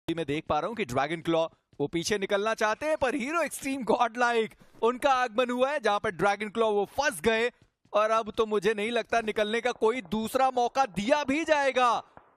मैं देख पा रहा हूँ कि ड्रैगन क्लॉ वो पीछे निकलना चाहते हैं, पर हीरो एक्सट्रीम गॉड लाइक उनका आगमन हुआ है, जहां पर ड्रैगन क्लॉ वो फंस गए और अब तो मुझे नहीं लगता निकलने का कोई दूसरा मौका दिया भी जाएगा।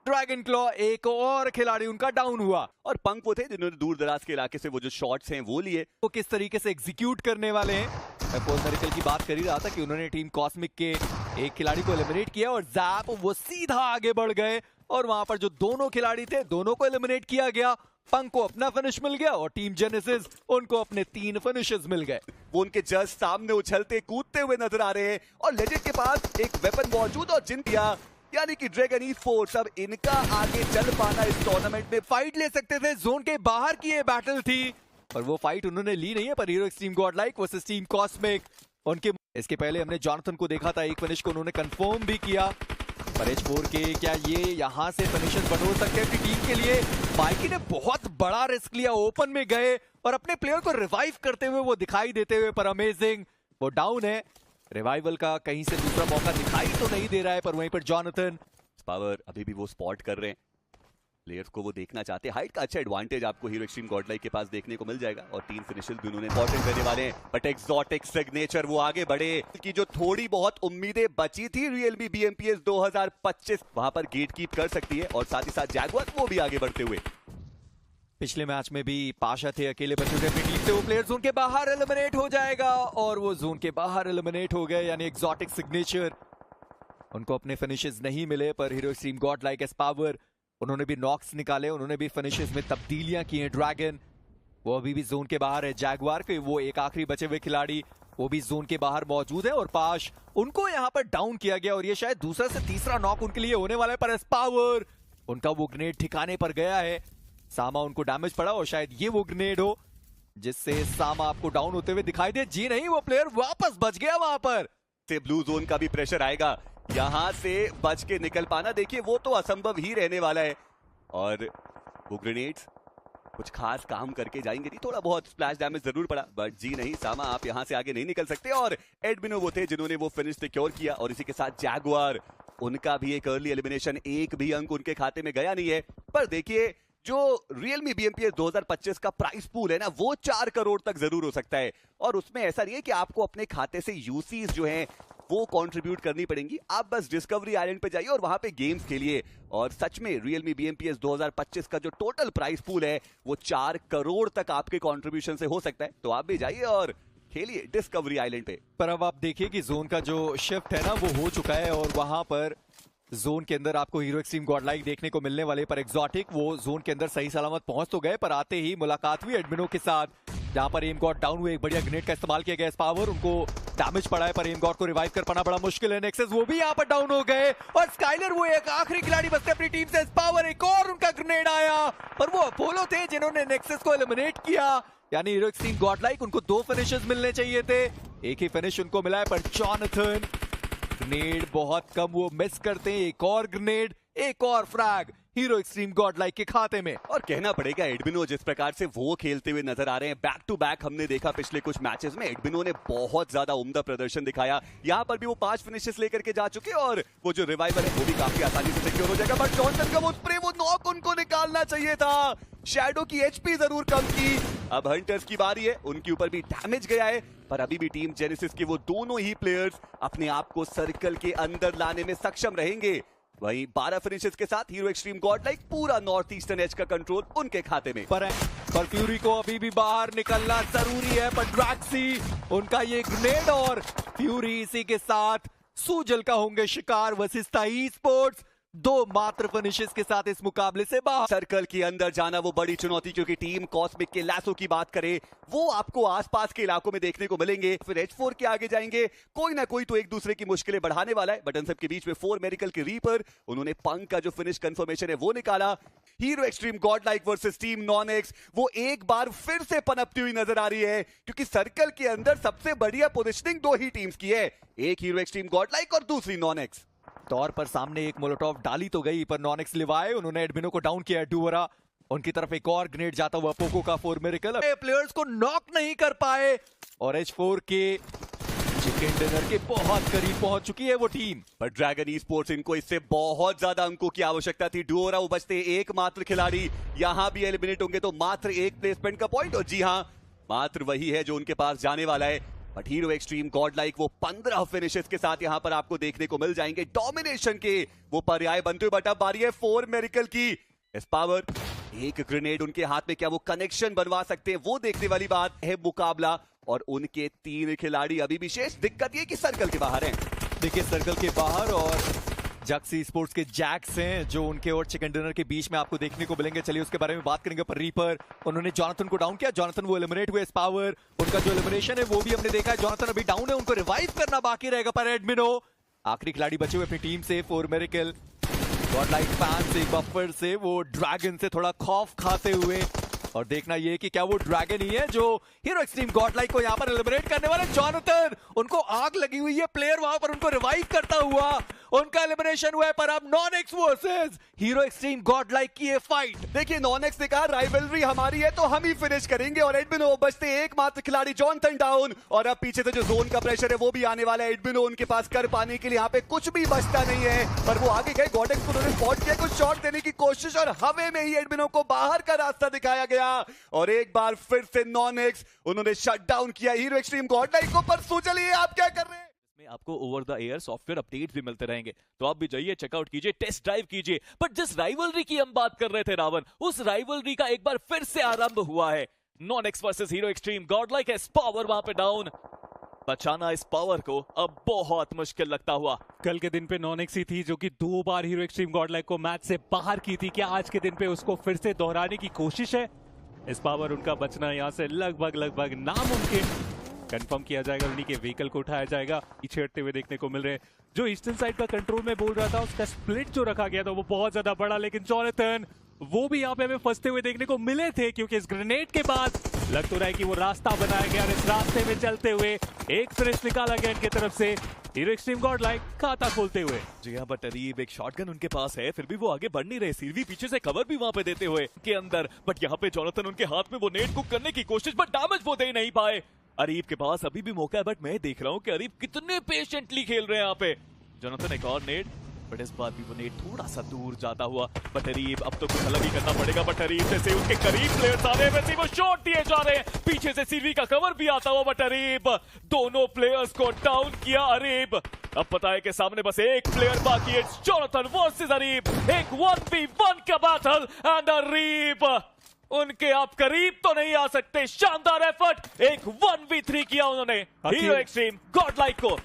ड्रैगन क्लॉ एक और खिलाड़ी उनका डाउन हुआ और पंक वो थे जिन्होंने दूर दराज के इलाके से वो जो शॉट्स हैं वो लिए। वो किस तरीके से एग्जीक्यूट करने वाले हैं। मैं पोल मेरिकल की बात कर ही रहा था कि उन्होंने टीम कॉस्मिक के एक खिलाड़ी को एलिमिनेट किया और जैप वो सीधा आगे बढ़ गए और वहां पर जो दोनों खिलाड़ी थे दोनों को एलिमिनेट किया गया। पंक को अपना फिनिश मिल गया और टीम जेनेसिस उनको अपने 3 फिनिशेस मिल गए। वो उनके जस्ट सामने उछलते कूदते हुए नजर आ रहे हैं और लेजेंड के पास एक वेपन मौजूद और जिन दिया यानी कि ड्रैगन ई-स्पोर्ट्स अब इनका आगे चल पाना इस टूर्नामेंट में फाइट ले सकते थे। जोन के बाहर की ये बैटल थी और वो फाइट उन्होंने ली नहीं है, पर hero extreme God like versus team cosmic उनके इसके पहले हमने जॉनथन को देखा था, एक फिनिश को उन्होंने कंफर्म भी किया। पर H4 के क्या ये यहां से फिनिशेस बटोर सकते हैं अपनी टीम के लिए। माइकी ने बहुत बड़ा रिस्क लिया, ओपन में गए और अपने प्लेयर को रिवाइव करते हुए वो दिखाई देते हुए, पर अमेजिंग वो डाउन है। रिवाइवल का कहीं से दूसरा मौका दिखाई तो नहीं दे रहा है, पर वहीं पर जॉनथन पावर अभी भी वो स्पॉट कर रहे हैं, प्लेयर्स को वो देखना चाहते हैं। हाइट का अच्छा एडवांटेज आपको हीरो एक्सट्रीम गॉडलाइक के पास देखने को मिल जाएगा और 3 फिनिशेस भी उन्होंने इंपॉर्टेंट करने वाले हैं। बट एक्सोटिक सिग्नेचर वो आगे बढ़े कि जो थोड़ी बहुत उम्मीदें बची थी रियलमी BMPS 2025 वहां पर गेट कीप कर सकती है और साथ ही साथ जैगुआर वो भी आगे बढ़ते हुए। पिछले मैच में भी पाशा थे, अकेले बचे थे अपनी टीम से, वो प्लेयर जोन के बाहर एलिमिनेट हो जाएगा और वो जोन के बाहर एलिमिनेट हो गए, यानी एक्सोटिक सिग्नेचर उनको अपने फिनिशेस नहीं मिले। पर hero extreme God like S power उन्होंने भी नॉक्स निकाले, उन्होंने भी फिनिशेस में तब्दीलियां की हैं। ड्रैगन वो अभी भी जोन के बाहर है, जैगुआर के वो एक आखिरी बचे हुए खिलाड़ी वो भी जोन के बाहर मौजूद है और पाश उनको यहां पर डाउन किया गया और ये शायद दूसरा से तीसरा नॉक उनके लिए होने वाला है। पर एस पावर उनका वो ग्रेनेड ठिकाने पर गया है, सामा उनको डैमेज पड़ा और शायद ये वो ग्रेनेड हो जिससे सामा आपको डाउन होते हुए दिखाई दे। जी नहीं, वो प्लेयर वापस बच गया वहां पर। से ब्लू जोन का भी प्रेशर आएगा, यहां से बच के निकल पाना देखिए वो तो असंभव ही रहने वाला है और वो ग्रेनेड्स कुछ खास काम करके जाएंगे नहीं। थोड़ा बहुत स्प्लैश डैमेज जरूर पड़ा बट जी नहीं, सामा आप यहां से आगे नहीं निकल सकते। और एडमिनो वो थे जिन्होंने वो फिनिश सिक्योर किया और इसी के साथ जैगुआर उनका भी एक अर्ली एलिमिनेशन, एक भी अंक उनके खाते में गया नहीं है। पर देखिए जो रियलमी BMPS 2025 का प्राइस पूल है ना वो 4 करोड़ तक जरूर हो सकता है और उसमें ऐसा नहीं है कि आपको अपने खाते से यूसीज जो हैं वो कंट्रीब्यूट करनी पड़ेंगी। आप बस डिस्कवरी आइलैंड पे जाइए और वहां पे गेम्स खेलिए और सच में रियलमी BMPS 2025 का जो टोटल प्राइस पूल है वो 4 करोड़ तक आपके कंट्रीब्यूशन से हो सकता है। तो आप भी जाइए और खेलिए डिस्कवरी आइलैंड पे। पर अब आप देखिए कि जोन का जो शिफ्ट है ना वो हो चुका है और वहां पर जोन के अंदर आपको हीरो एक्सट्रीम गॉडलाइक देखने को मिलने वाले। पर एक्सोटिक वो जोन के अंदर सही सलामत पहुंच तो गए, पर आते ही मुलाकात हुई एडमिनो के साथ, जहां पर एम गॉड डाउन हुए। एक बढ़िया ग्रेनेड का इस्तेमाल किया गया, पावर उनको डैमेज पड़ा है, पर एम गॉड को रिवाइव कर पाना बड़ा मुश्किल है। नेक्सस वो भी यहां पर डाउन हो गए और स्काइलर वो एक आखिरी खिलाड़ी बचते अपनी टीम से। पावर एक और उनका ग्रेनेड आया और वो अपोलो थे जिन्होंने नेक्सस को एलिमिनेट किया, यानी हीरो एक्सट्रीम गॉडलाइक उनको 2 फिनिशेस मिलने चाहिए थे, एक ही फिनिश उनको मिला है। पर जॉनथन ग्रेनेड बहुत कम वो मिस करते हैं, एक और ग्रेनेड, एक और फ्रैग हीरो एक्सट्रीम गॉडलाइक के खाते में। और कहना पड़ेगा एडमिनो जिस प्रकार से वो खेलते हुए नजर आ रहे हैं, बैक टू बैक हमने देखा पिछले कुछ मैचेस में एडमिनो ने बहुत ज्यादा उम्दा प्रदर्शन दिखाया। यहां पर भी वो 5 फिनिशेस लेकर के जा चुके और वो जो रिवाइवल है वो भी काफी आसानी से सिक्योर हो जाएगा। बट जॉनसन का वो स्प्रे, वो नॉक उनको निकालना चाहिए था। शैडो की HP जरूर कम की। अब हंटर्स की बारी है, उनके ऊपर भी डैमेज गया है, पर अभी भी टीम जेनेसिस के वो दोनों ही प्लेयर्स अपने आप को सर्कल के अंदर लाने में सक्षम रहेंगे। वहीं 12 फिनिशेस के साथ हीरो एक्सट्रीम गॉडलाइक पूरा नॉर्थ ईस्टर्न एज का कंट्रोल उनके खाते में। पर फ्यूरी को अभी भी बाहर निकलना जरूरी है, पर ड्रैक्सी उनका ये ग्रेनेड और फ्यूरी इसी के साथ सूजल का होंगे शिकार। वसिस्ता ई-स्पोर्ट्स 2 मात्र फिनिशेस के साथ इस मुकाबले से बाहर। सर्कल के अंदर जाना वो बड़ी चुनौती, क्योंकि टीम कॉस्मिक के लैसो की बात करें वो आपको आसपास के इलाकों में देखने को मिलेंगे। फिर H4 के आगे जाएंगे, कोई ना कोई तो एक दूसरे की मुश्किलें बढ़ाने वाला है। बटन सब के बीच में 4 मेरिकल के रीपर, उन्होंने पंक का जो फिनिश कंफर्मेशन है वो निकाला। Hero Xtreme Godlike versus team नॉनेक्स वो एक बार फिर से पनपती हुई नजर आ रही है, क्योंकि सर्कल के अंदर सबसे बढ़िया पोजिशनिंग 2 ही टीम्स की है, एक हीरो एक्सट्रीम गॉडलाइक और दूसरी नॉनेक्स। तौर पर सामने एक मोलोटॉव डाली तो गई, पर नॉनेक्स लिवाए उन्होंने एडमिनो को डाउन किया। डुवरा उनकी तरफ एक और ग्रेनेड जाता हुआ, पोको का 4 मेरिकल प्लेयर्स को नॉक नहीं कर पाए और H4 के चिकन डिनर के बहुत करीब पहुंच चुकी है वो टीम। पर ड्रैगन ई स्पोर्ट्स इनको इससे बहुत ज्यादा अंकों की आवश्यकता थी। डुओरा बचते एकमात्र खिलाड़ी, यहां भी एलिमिनेट होंगे तो मात्र एक प्लेसमेंट का पॉइंट, और जी हां मात्र वही है जो उनके पास जाने वाला है। But hero extreme God like वो 15 फिनिशेस के साथ यहां पर आपको देखने को मिल जाएंगे। डोमिनेशन के वो पर्याय बनते हुए, बट अब बारी है 4 मेरिकल की। इस पावर एक ग्रेनेड उनके हाथ में, क्या वो कनेक्शन बनवा सकते हैं, वो देखने वाली बात है। मुकाबला और उनके 3 खिलाड़ी अभी विशेष दिक्कत ये कि सर्कल के बाहर हैं। देखिए सर्कल के बाहर, और जक्सी स्पोर्ट्स के जैक्स हैं जो उनके और चिकन डिनर के बीच में आपको देखने को मिलेंगे। चलिए उसके बारे में बात करेंगे। पर रीपर उन्होंने जॉनथन को डाउन किया, जॉनथन वो एलिमिनेट हुए। पावर उनका जो एलिमिनेशन है वो भी हमने देखा है, जॉनथन अभी डाउन है, उनको रिवाइव करना बाकी रहेगा। पर एडमिनो आखिरी खिलाड़ी बचे हुए अपनी टीम से। 4 मेरिकल गॉडलाइक फैन से बफर से वो ड्रैगन से थोड़ा खौफ खाते हुए, और देखना ये कि क्या वो ड्रैगन ही है जो हीरो एक्सट्रीम गॉडलाइक को यहां पर एलिमिनेट करने वाले। जॉनथन उनको आग लगी हुई है, प्लेयर वहां पर उनको रिवाइव करता हुआ उनका एलिमिनेशन हुआ है। पर अब non-x versus hero Xtreme Godlike की ये फाइट। देखिए नॉन-एक्स ने कहा राइवलरी हमारी है तो हम ही फिनिश करेंगे, और एडमिनो बचते एकमात्र खिलाड़ी जॉनथन डाउन, और अब पीछे से जो जोन का प्रेशर है वो भी आने वाला है। एडमिनो उनके पास कर पाने के लिए यहाँ पे कुछ भी बचता नहीं है, पर वो आगे गए। गॉडेक्स को उन्होंने स्पॉट किया, कुछ शॉट देने की कोशिश, और हवे में ही एडमिनो को बाहर का रास्ता दिखाया गया, और एक बार फिर से नॉन-एक्स उन्होंने शट डाउन किया हीरो एक्सट्रीम गॉडलाइक को। पर सोचिए आप क्या कर रहे हैं। में आपको over the air software updates भी मिलते रहेंगे, तो आप भी जाइए, चेकआउट कीजिए, टेस्ट ड्राइव कीजिए। बट जिस राइवलरी की हम बात कर रहे थे रावण, उस राइवलरी का एक बार फिर से आरंभ हुआ है। Non-x versus hero Xtreme Godlike. S power वहां पे डाउन, बचाना इस पावर को अब बहुत मुश्किल लगता हुआ। कल के दिन पे नॉन-एक्स ही थी जो कि 2 बार हीरो एक्सट्रीम गॉडलाइक को मैच से बाहर की थी। क्या आज के दिन पे उसको फिर से दोहराने की कोशिश है? इस पावर उनका बचना यहां से लगभग नामुमकिन। कंफर्म किया जाएगा, उन्हीं के व्हीकल को उठाया जाएगा। पीछे हटते हुए देखने को मिल रहे हैं। जो ईस्टर्न साइड का कंट्रोल में बोल रहा था, उसका स्प्लिट जो रखा गया था वो बहुत ज्यादा बड़ा, लेकिन जॉनथन वो भी यहाँ पे हमें फंसते हुए देखने को मिले थे, क्योंकि इस ग्रेनेड के बाद लग तो रहा है कि वो रास्ता बनाया गया, और इस रास्ते में चलते हुए एक फिनिश निकाला गया इनकी तरफ से हीरो एक्सट्रीम गॉडलाइक खाता खोलते हुए। जी हाँ, बट अरीब एक शॉटगन उनके पास है, फिर भी वो आगे बढ़ नहीं रहे। सीवी पीछे से कवर भी वहां पे देते हुए के अंदर, बट यहाँ पे जॉनथन उनके हाथ में वो नेट कुक करने की कोशिश, बट डैमेज वो दे नहीं पाए। अरीब के पास अभी भी मौका है, बट मैं देख रहा हूँ कि अरीब कितने पेशेंटली खेल रहे हैं यहाँ पे। जॉनथन एक और नेट, बट इस बार भी वो नेट थोड़ा सा दूर जाता हुआ। बट अरीब अब तो कुछ अलग ही करना पड़ेगा। बट अरीब जैसे उनके करीब प्लेयर्स आ रहे हैं वैसे वो शॉट दिए जा रहे हैं, पीछे से सीवी का कवर भी आता हुआ। बट अरीब दोनों प्लेयर्स को डाउन किया। अरीब अब पता है कि सामने बस एक प्लेयर बाकी है, जॉनथन वर्सेस अरीब। एक 1v1 का बैटल, एंड अरीब उनके आप करीब तो नहीं आ सकते। शानदार एफर्ट, एक 1v3 किया उन्होंने हीरो एक्सट्रीम गॉडलाइक को।